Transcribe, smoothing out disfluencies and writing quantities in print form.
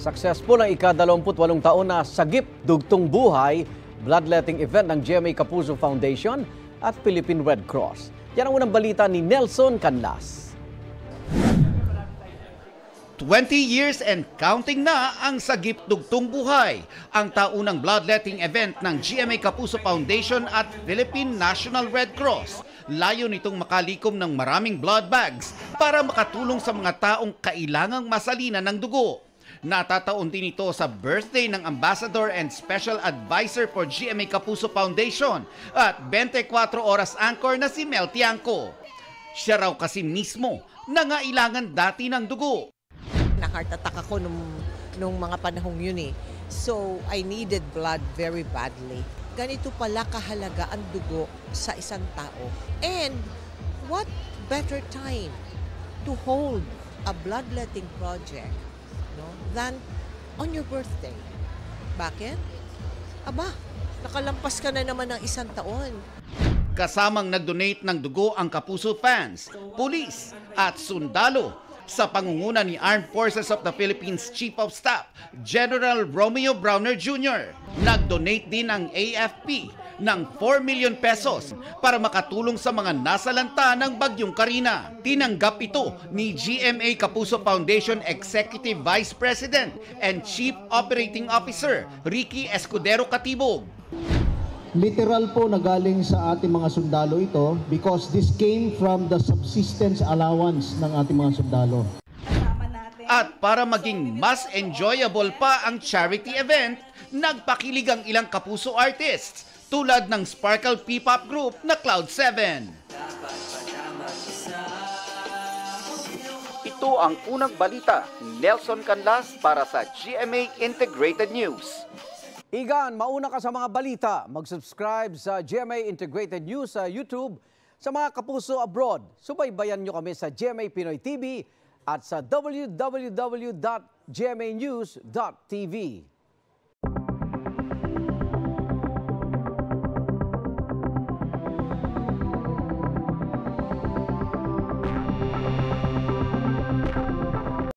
Successful ang ika-28 taon na Sagip Dugtong Buhay bloodletting event ng GMA Kapuso Foundation at Philippine Red Cross. Yan ang unang balita ni Nelson Canlas. 20 years and counting na ang Sagip Dugtong Buhay, ang taunang bloodletting event ng GMA Kapuso Foundation at Philippine National Red Cross. Layo nitong makalikom ng maraming blood bags para makatulong sa mga taong kailangang masalina ng dugo. Natataon din ito sa birthday ng Ambassador and Special Advisor for GMA Kapuso Foundation at 24 oras anchor na si Mel Tiangco. Siya raw kasi mismo nangailangan dati ng dugo. Na-heart attack ako nung mga panahong yun eh. So, I needed blood very badly. Ganito pala kahalaga ang dugo sa isang tao. And what better time to hold a bloodletting project, no, than on your birthday? Bakit? Aba, nakalampas ka na naman ng isang taon. Kasamang nag-donate ng dugo ang Kapuso fans, pulis at sundalo sa pangunguna ni Armed Forces of the Philippines Chief of Staff, General Romeo Browner Jr. Nag-donate din ang AFP ng 4 million pesos para makatulong sa mga nasalanta ng Bagyong Karina. Tinanggap ito ni GMA Kapuso Foundation Executive Vice President and Chief Operating Officer Ricky Escudero Katibog. Literal po na galing sa ating mga sundalo ito because this came from the subsistence allowance ng ating mga sundalo. At para maging mas enjoyable pa ang charity event, nagpakilig ang ilang Kapuso artists tulad ng Sparkle P-Pop group na Cloud7. Ito ang unang balita ni Nelson Canlas para sa GMA Integrated News. Igan, mauna ka sa mga balita. Mag-subscribe sa GMA Integrated News sa YouTube. Sa mga Kapuso abroad, subaybayan nyo kami sa GMA Pinoy TV at sa www.gmanews.tv.